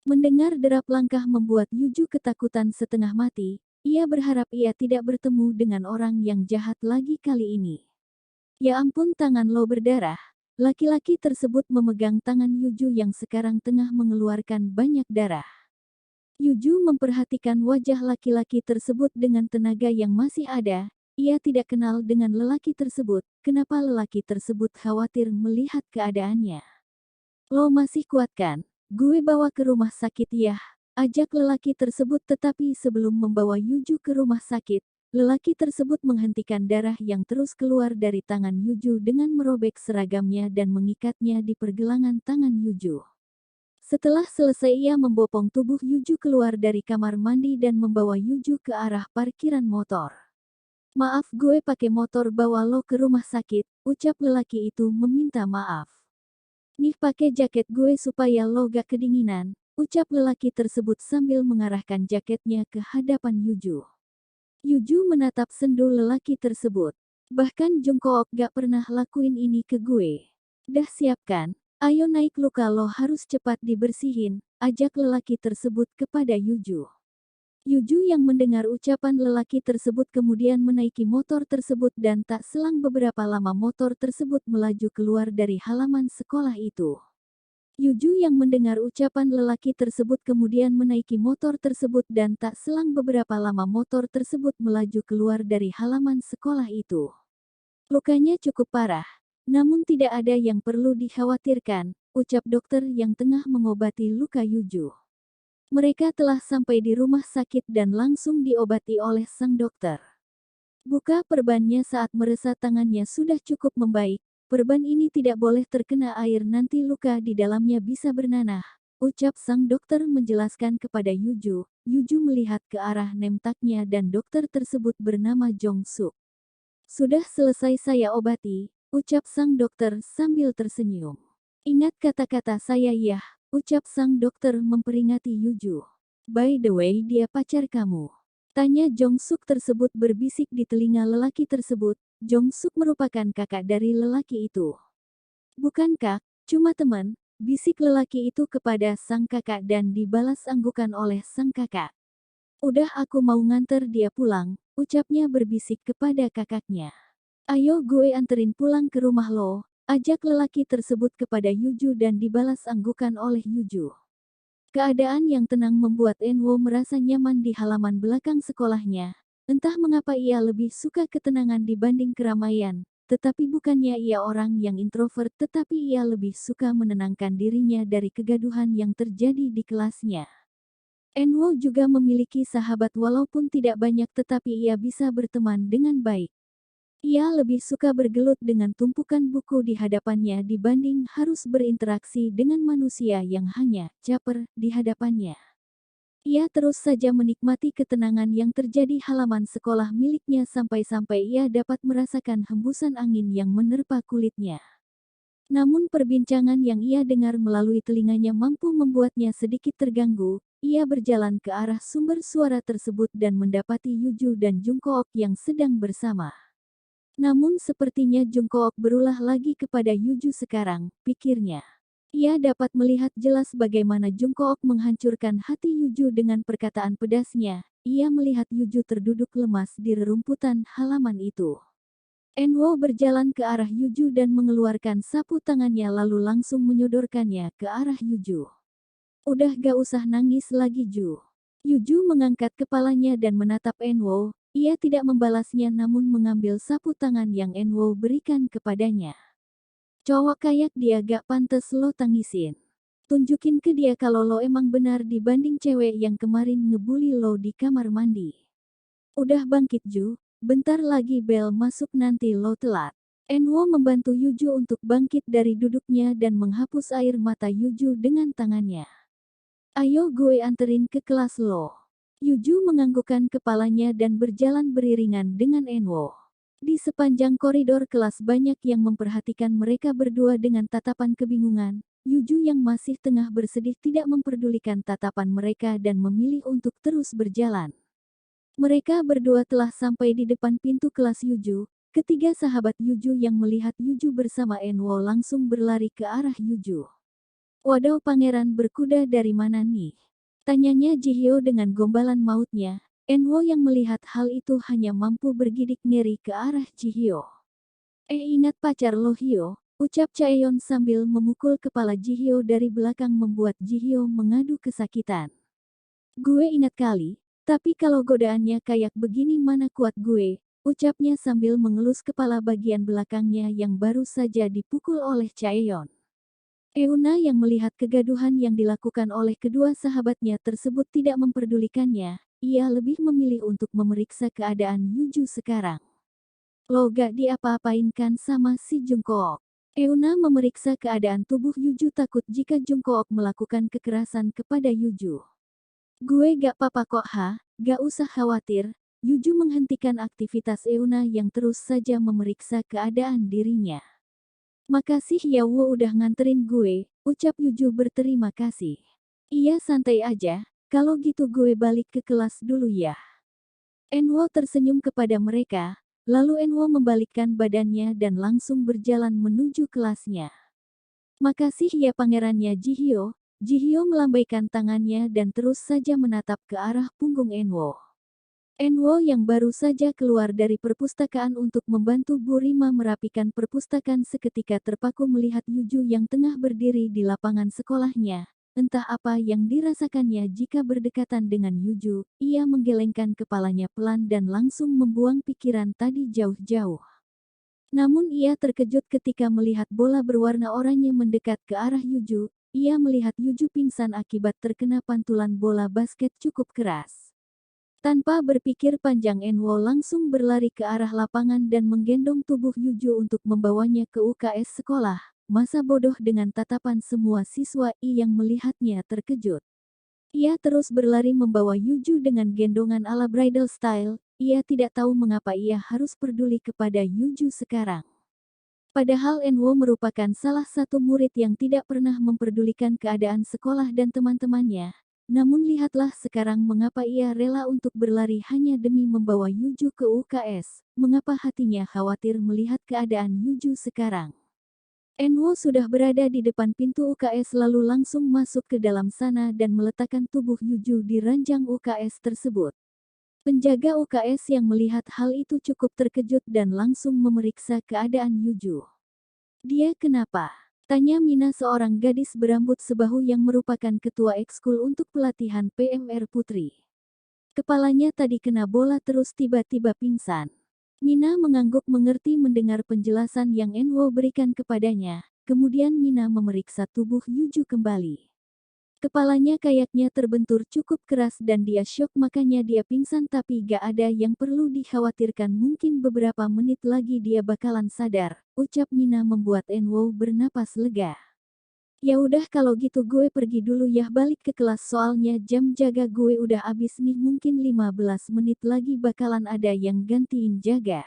Mendengar derap langkah membuat Yuju ketakutan setengah mati. Ia berharap ia tidak bertemu dengan orang yang jahat lagi kali ini. Ya ampun, tangan lo berdarah. Laki-laki tersebut memegang tangan Yuju yang sekarang tengah mengeluarkan banyak darah. Yuju memperhatikan wajah laki-laki tersebut dengan tenaga yang masih ada. Ia tidak kenal dengan lelaki tersebut. Kenapa lelaki tersebut khawatir melihat keadaannya? Lo masih kuat kan? Gue bawa ke rumah sakit ya. Ajak lelaki tersebut, tetapi sebelum membawa Yuju ke rumah sakit, lelaki tersebut menghentikan darah yang terus keluar dari tangan Yuju dengan merobek seragamnya dan mengikatnya di pergelangan tangan Yuju. Setelah selesai, ia membopong tubuh Yuju keluar dari kamar mandi dan membawa Yuju ke arah parkiran motor. Maaf, gue pakai motor bawa lo ke rumah sakit, ucap lelaki itu meminta maaf. Nih, pakai jaket gue supaya lo gak kedinginan, ucap lelaki tersebut sambil mengarahkan jaketnya ke hadapan Yuju. Yuju menatap sendu lelaki tersebut. Bahkan Jungkook gak pernah lakuin ini ke gue. Dah siap kan? Ayo naik, luka lo harus cepat dibersihin, ajak lelaki tersebut kepada Yuju. Yuju yang mendengar ucapan lelaki tersebut kemudian menaiki motor tersebut dan tak selang beberapa lama motor tersebut melaju keluar dari halaman sekolah itu. Yuju yang mendengar ucapan lelaki tersebut kemudian menaiki motor tersebut dan tak selang beberapa lama motor tersebut melaju keluar dari halaman sekolah itu. Lukanya cukup parah, namun tidak ada yang perlu dikhawatirkan, ucap dokter yang tengah mengobati luka Yuju. Mereka telah sampai di rumah sakit dan langsung diobati oleh sang dokter. Buka perbannya. Saat merasa tangannya sudah cukup membaik, perban ini tidak boleh terkena air, nanti luka di dalamnya bisa bernanah, ucap sang dokter menjelaskan kepada Yuju. Yuju melihat ke arah nemtaknya dan dokter tersebut bernama Jong Suk. Sudah selesai saya obati, ucap sang dokter sambil tersenyum. Ingat kata-kata saya ya, ucap sang dokter memperingati Yuju. By the way, dia pacar kamu? Tanya Jong Suk tersebut berbisik di telinga lelaki tersebut. Jong Suk merupakan kakak dari lelaki itu. Bukan kak, cuma teman, bisik lelaki itu kepada sang kakak dan dibalas anggukan oleh sang kakak. Udah, aku mau nganter dia pulang, ucapnya berbisik kepada kakaknya. Ayo gue anterin pulang ke rumah lo, ajak lelaki tersebut kepada Yuju dan dibalas anggukan oleh Yuju. Keadaan yang tenang membuat Enwo merasa nyaman di halaman belakang sekolahnya. Entah mengapa ia lebih suka ketenangan dibanding keramaian, tetapi bukannya ia orang yang introvert, tetapi ia lebih suka menenangkan dirinya dari kegaduhan yang terjadi di kelasnya. Enwo juga memiliki sahabat walaupun tidak banyak, tetapi ia bisa berteman dengan baik. Ia lebih suka bergelut dengan tumpukan buku di hadapannya dibanding harus berinteraksi dengan manusia yang hanya caper di hadapannya. Ia terus saja menikmati ketenangan yang terjadi halaman sekolah miliknya sampai-sampai ia dapat merasakan hembusan angin yang menerpa kulitnya. Namun perbincangan yang ia dengar melalui telinganya mampu membuatnya sedikit terganggu. Ia berjalan ke arah sumber suara tersebut dan mendapati Yuju dan Jungkook yang sedang bersama. Namun sepertinya Jungkook berulah lagi kepada Yuju sekarang, pikirnya. Ia dapat melihat jelas bagaimana Jungkook menghancurkan hati Yuju dengan perkataan pedasnya. Ia melihat Yuju terduduk lemas di rerumputan halaman itu. Enwo berjalan ke arah Yuju dan mengeluarkan sapu tangannya lalu langsung menyodorkannya ke arah Yuju. Udah, gak usah nangis lagi Ju. Yuju mengangkat kepalanya dan menatap Enwo. Ia tidak membalasnya namun mengambil sapu tangan yang Enwo berikan kepadanya. Cowok kayak dia gak pantas lo tangisin. Tunjukin ke dia kalau lo emang benar dibanding cewek yang kemarin ngebully lo di kamar mandi. Udah bangkit Ju, bentar lagi bel masuk nanti lo telat. Enwo membantu Yuju untuk bangkit dari duduknya dan menghapus air mata Yuju dengan tangannya. Ayo gue anterin ke kelas lo. Yuju menganggukkan kepalanya dan berjalan beriringan dengan Enwo. Di sepanjang koridor kelas banyak yang memperhatikan mereka berdua dengan tatapan kebingungan. Yuju yang masih tengah bersedih tidak memperdulikan tatapan mereka dan memilih untuk terus berjalan. Mereka berdua telah sampai di depan pintu kelas Yuju. Ketiga sahabat Yuju yang melihat Yuju bersama Enwo langsung berlari ke arah Yuju. Wadaw, pangeran berkuda dari mana nih? Tanyanya Jihyo dengan gombalan mautnya. Enwo yang melihat hal itu hanya mampu bergidik ngeri ke arah Jihyo. Ingat pacar lo Hyo, ucap Chaeyon sambil memukul kepala Jihyo dari belakang membuat Jihyo mengadu kesakitan. Gue ingat kali, tapi kalau godaannya kayak begini mana kuat gue, ucapnya sambil mengelus kepala bagian belakangnya yang baru saja dipukul oleh Chaeyon. Euna yang melihat kegaduhan yang dilakukan oleh kedua sahabatnya tersebut tidak memperdulikannya, ia lebih memilih untuk memeriksa keadaan Yuju sekarang. Lo gak diapa-apain kan sama si Jungkook? Euna memeriksa keadaan tubuh Yuju takut jika Jungkook melakukan kekerasan kepada Yuju. Gue gak apa-apa kok gak usah khawatir. Yuju menghentikan aktivitas Euna yang terus saja memeriksa keadaan dirinya. Makasih ya Wo udah nganterin gue, ucap Yuju berterima kasih. Iya santai aja, kalau gitu gue balik ke kelas dulu ya. Enwo tersenyum kepada mereka. Lalu Enwo membalikkan badannya dan langsung berjalan menuju kelasnya. Makasih ya pangerannya Jihyo. Jihyo melambaikan tangannya dan terus saja menatap ke arah punggung Enwo. Enwo yang baru saja keluar dari perpustakaan untuk membantu Bu Rima merapikan perpustakaan seketika terpaku melihat Yuju yang tengah berdiri di lapangan sekolahnya. Entah apa yang dirasakannya jika berdekatan dengan Yuju, ia menggelengkan kepalanya pelan dan langsung membuang pikiran tadi jauh-jauh. Namun ia terkejut ketika melihat bola berwarna oranye mendekat ke arah Yuju. Ia melihat Yuju pingsan akibat terkena pantulan bola basket cukup keras. Tanpa berpikir panjang Enwo langsung berlari ke arah lapangan dan menggendong tubuh Yuju untuk membawanya ke UKS sekolah. Masa bodoh dengan tatapan semua siswa yang melihatnya terkejut. Ia terus berlari membawa Yuju dengan gendongan ala bridal style. Ia tidak tahu mengapa ia harus peduli kepada Yuju sekarang. Padahal Enwo merupakan salah satu murid yang tidak pernah memperdulikan keadaan sekolah dan teman-temannya. Namun lihatlah sekarang mengapa ia rela untuk berlari hanya demi membawa Yuju ke UKS. Mengapa hatinya khawatir melihat keadaan Yuju sekarang. Enwo sudah berada di depan pintu UKS lalu langsung masuk ke dalam sana dan meletakkan tubuh Yuju di ranjang UKS tersebut. Penjaga UKS yang melihat hal itu cukup terkejut dan langsung memeriksa keadaan Yuju. Dia kenapa? Tanya Mina seorang gadis berambut sebahu yang merupakan ketua ekskul untuk pelatihan PMR Putri. Kepalanya tadi kena bola terus tiba-tiba pingsan. Mina mengangguk mengerti mendengar penjelasan yang Enwo berikan kepadanya. Kemudian Mina memeriksa tubuh Yuju kembali. Kepalanya kayaknya terbentur cukup keras dan dia syok makanya dia pingsan tapi gak ada yang perlu dikhawatirkan mungkin beberapa menit lagi dia bakalan sadar. Ucap Mina membuat Enwo bernapas lega. Ya udah kalau gitu gue pergi dulu ya balik ke kelas soalnya jam jaga gue udah habis nih mungkin 15 menit lagi bakalan ada yang gantiin jaga.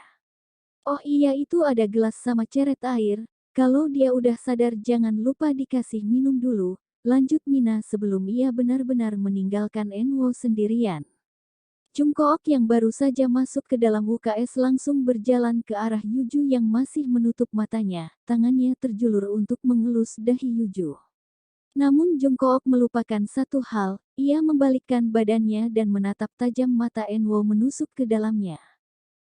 Oh iya itu ada gelas sama ceret air, kalau dia udah sadar jangan lupa dikasih minum dulu, lanjut Mina sebelum ia benar-benar meninggalkan Enwo sendirian. Jungkook yang baru saja masuk ke dalam UKS langsung berjalan ke arah Yuju yang masih menutup matanya, tangannya terjulur untuk mengelus dahi Yuju. Namun Jungkook melupakan satu hal, ia membalikkan badannya dan menatap tajam mata Enwo menusuk ke dalamnya.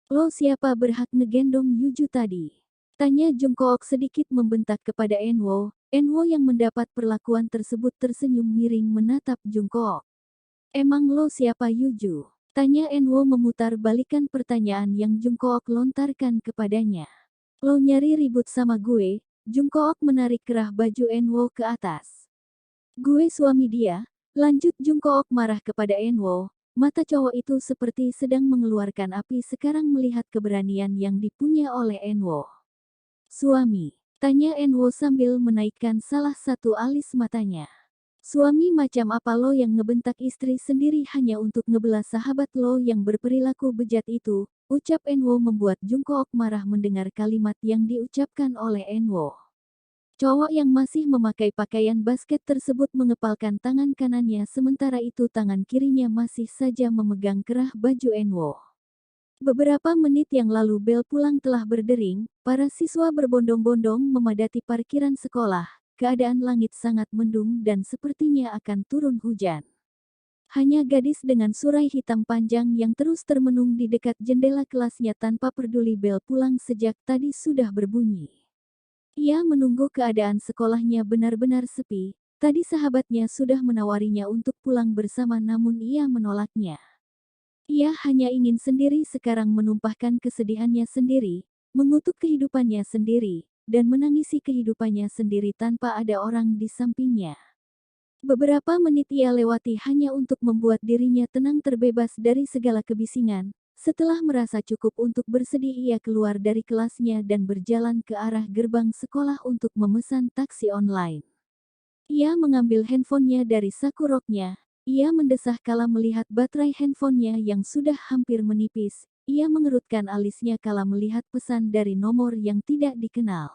Lo siapa berhak ngegendong Yuju tadi? Tanya Jungkook sedikit membentak kepada Enwo. Enwo yang mendapat perlakuan tersebut tersenyum miring menatap Jungkook. Emang lo siapa Yuju? Tanya Enwo memutar balikan pertanyaan yang Jungkook lontarkan kepadanya. Lo nyari ribut sama gue? Jungkook menarik kerah baju Enwo ke atas. Gue suami dia, lanjut Jungkook marah kepada Enwo. Mata cowok itu seperti sedang mengeluarkan api sekarang melihat keberanian yang dipunya oleh Enwo. Suami? Tanya Enwo sambil menaikkan salah satu alis matanya. Suami macam apa lo yang ngebentak istri sendiri hanya untuk ngebelah sahabat lo yang berperilaku bejat itu, ucap Enwo membuat Jungkook marah mendengar kalimat yang diucapkan oleh Enwo. Cowok yang masih memakai pakaian basket tersebut mengepalkan tangan kanannya sementara itu tangan kirinya masih saja memegang kerah baju Enwo. Beberapa menit yang lalu bel pulang telah berdering, para siswa berbondong-bondong memadati parkiran sekolah. keadaan langit sangat mendung dan sepertinya akan turun hujan. Hanya gadis dengan surai hitam panjang yang terus termenung di dekat jendela kelasnya tanpa peduli bel pulang sejak tadi sudah berbunyi. Ia menunggu keadaan sekolahnya benar-benar sepi. Tadi sahabatnya sudah menawarinya untuk pulang bersama namun ia menolaknya. Ia hanya ingin sendiri sekarang menumpahkan kesedihannya sendiri, mengutuk kehidupannya sendiri, dan menangisi kehidupannya sendiri tanpa ada orang di sampingnya. Beberapa menit ia lewati hanya untuk membuat dirinya tenang terbebas dari segala kebisingan. Setelah merasa cukup untuk bersedih ia keluar dari kelasnya dan berjalan ke arah gerbang sekolah untuk memesan taksi online. Ia mengambil handphonenya dari saku roknya. Ia mendesah kala melihat baterai handphonenya yang sudah hampir menipis. Ia mengerutkan alisnya kala melihat pesan dari nomor yang tidak dikenal.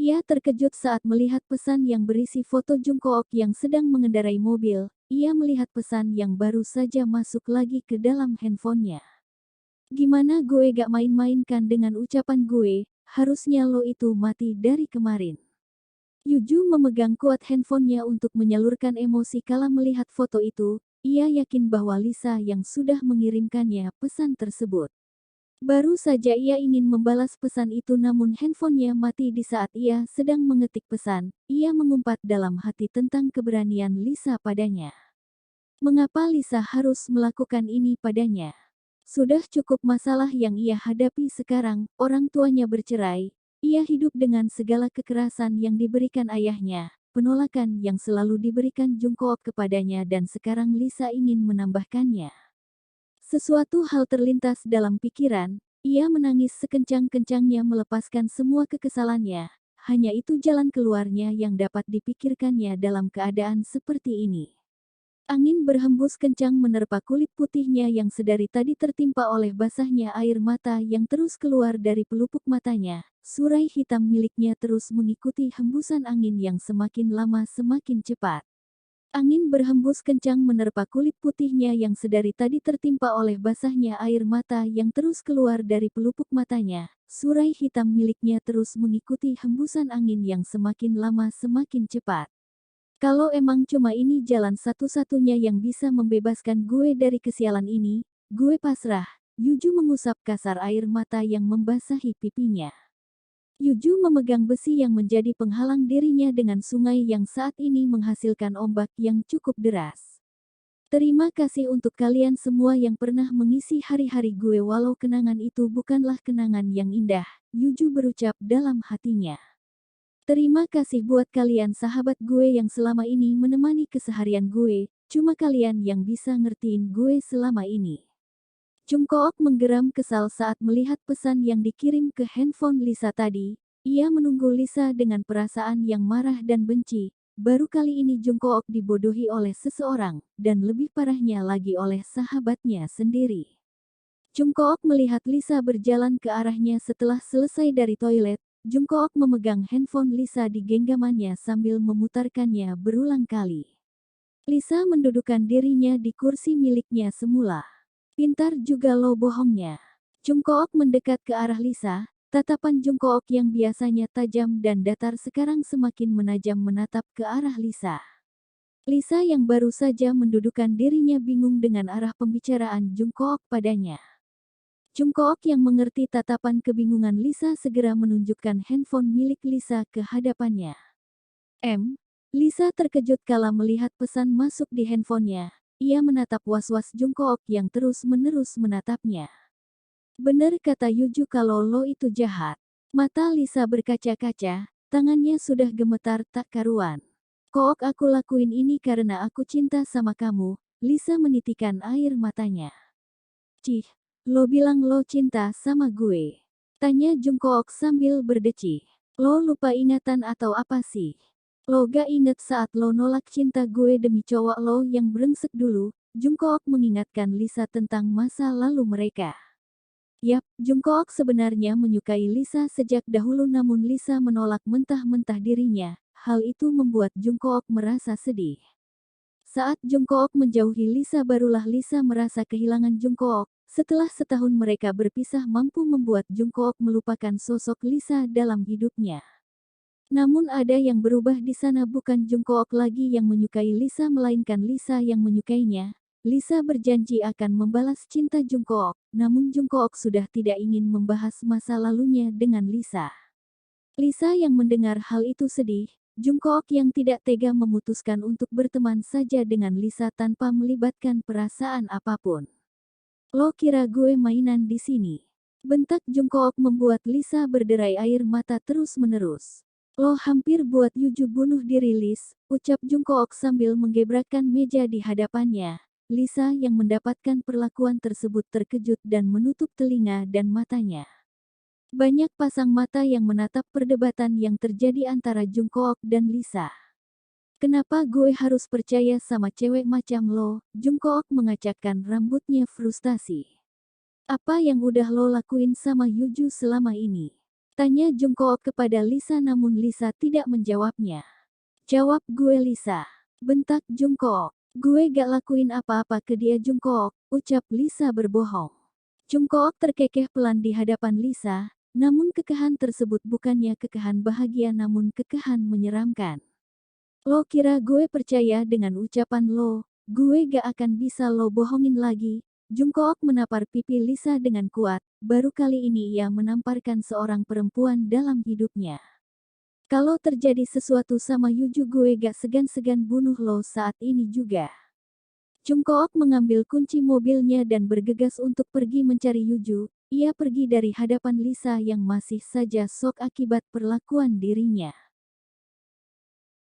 Ia terkejut saat melihat pesan yang berisi foto Jungkook yang sedang mengendarai mobil. Ia melihat pesan yang baru saja masuk lagi ke dalam handphonenya. Gimana gue gak main-mainkan dengan ucapan gue, harusnya lo itu mati dari kemarin. Yuju memegang kuat handphonenya untuk menyalurkan emosi kala melihat foto itu. Ia yakin bahwa Lisa yang sudah mengirimkannya pesan tersebut. Baru saja ia ingin membalas pesan itu namun handphonenya mati di saat ia sedang mengetik pesan. Ia mengumpat dalam hati tentang keberanian Lisa padanya. Mengapa Lisa harus melakukan ini padanya? Sudah cukup masalah yang ia hadapi sekarang, orang tuanya bercerai. Ia hidup dengan segala kekerasan yang diberikan ayahnya, penolakan yang selalu diberikan Jungkook kepadanya dan sekarang Lisa ingin menambahkannya. Sesuatu hal terlintas dalam pikiran, ia menangis sekencang-kencangnya melepaskan semua kekesalannya. Hanya itu jalan keluarnya yang dapat dipikirkannya dalam keadaan seperti ini. Angin berhembus kencang menerpa kulit putihnya yang sedari tadi tertimpa oleh basahnya air mata yang terus keluar dari pelupuk matanya. Surai hitam miliknya terus mengikuti hembusan angin yang semakin lama semakin cepat. Angin berhembus kencang menerpa kulit putihnya yang sedari tadi tertimpa oleh basahnya air mata yang terus keluar dari pelupuk matanya. Surai hitam miliknya terus mengikuti hembusan angin yang semakin lama semakin cepat. Kalau emang cuma ini jalan satu-satunya yang bisa membebaskan gue dari kesialan ini, gue pasrah. Yuju mengusap kasar air mata yang membasahi pipinya. Yuju memegang besi yang menjadi penghalang dirinya dengan sungai yang saat ini menghasilkan ombak yang cukup deras. Terima kasih untuk kalian semua yang pernah mengisi hari-hari gue walau kenangan itu bukanlah kenangan yang indah, Yuju berucap dalam hatinya. Terima kasih buat kalian sahabat gue yang selama ini menemani keseharian gue, cuma kalian yang bisa ngertiin gue selama ini. Jungkook menggeram kesal saat melihat pesan yang dikirim ke handphone Lisa tadi. Ia menunggu Lisa dengan perasaan yang marah dan benci. Baru kali ini Jungkook dibodohi oleh seseorang, dan lebih parahnya lagi oleh sahabatnya sendiri. Jungkook melihat Lisa berjalan ke arahnya setelah selesai dari toilet. Jungkook memegang handphone Lisa di genggamannya sambil memutarkannya berulang kali. Lisa mendudukkan dirinya di kursi miliknya semula. Pintar juga lo bohongnya. Jungkook mendekat ke arah Lisa. Tatapan Jungkook yang biasanya tajam dan datar sekarang semakin menajam menatap ke arah Lisa. Lisa yang baru saja mendudukkan dirinya bingung dengan arah pembicaraan Jungkook padanya. Jungkook yang mengerti tatapan kebingungan Lisa segera menunjukkan handphone milik Lisa ke hadapannya. Lisa terkejut kala melihat pesan masuk di handphonenya. Ia menatap was-was Jungkook yang terus-menerus menatapnya. Bener kata Yuju kalau lo itu jahat. Mata Lisa berkaca-kaca, tangannya sudah gemetar tak karuan. Kook aku lakuin ini karena aku cinta sama kamu, Lisa menitikan air matanya. Cih. Lo bilang lo cinta sama gue? Tanya Jungkook sambil berdecih. Lo lupa ingatan atau apa sih? Lo gak inget saat lo nolak cinta gue demi cowok lo yang brengsek dulu? Jungkook mengingatkan Lisa tentang masa lalu mereka. Yap, Jungkook sebenarnya menyukai Lisa sejak dahulu namun Lisa menolak mentah-mentah dirinya. Hal itu membuat Jungkook merasa sedih. Saat Jungkook menjauhi Lisa barulah Lisa merasa kehilangan Jungkook. Setelah setahun mereka berpisah mampu membuat Jungkook melupakan sosok Lisa dalam hidupnya. Namun ada yang berubah di sana, bukan Jungkook lagi yang menyukai Lisa melainkan Lisa yang menyukainya. Lisa berjanji akan membalas cinta Jungkook, namun Jungkook sudah tidak ingin membahas masa lalunya dengan Lisa. Lisa yang mendengar hal itu sedih. Jungkook yang tidak tega memutuskan untuk berteman saja dengan Lisa tanpa melibatkan perasaan apapun. Lo kira gue mainan di sini? Bentak Jungkook membuat Lisa berderai air mata terus-menerus. Lo hampir buat Yuju bunuh diri, Lis, ucap Jungkook sambil menggebrakkan meja di hadapannya. Lisa yang mendapatkan perlakuan tersebut terkejut dan menutup telinga dan matanya. Banyak pasang mata yang menatap perdebatan yang terjadi antara Jungkook dan Lisa. Kenapa gue harus percaya sama cewek macam lo? Jungkook mengacakkan rambutnya frustasi. Apa yang udah lo lakuin sama Yuju selama ini? Tanya Jungkook kepada Lisa, namun Lisa tidak menjawabnya. Jawab gue, Lisa, bentak Jungkook. Gue gak lakuin apa-apa ke dia, Jungkook, ucap Lisa berbohong. Jungkook terkekeh pelan di hadapan Lisa, namun kekeh tersebut bukannya kekeh bahagia namun kekeh menyeramkan. Lo kira gue percaya dengan ucapan lo? Gue gak akan bisa lo bohongin lagi. Jungkook menapar pipi Lisa dengan kuat, baru kali ini ia menamparkan seorang perempuan dalam hidupnya. Kalau terjadi sesuatu sama Yuju, gue gak segan-segan bunuh lo saat ini juga. Jungkook mengambil kunci mobilnya dan bergegas untuk pergi mencari Yuju. Ia pergi dari hadapan Lisa yang masih saja shock akibat perlakuan dirinya.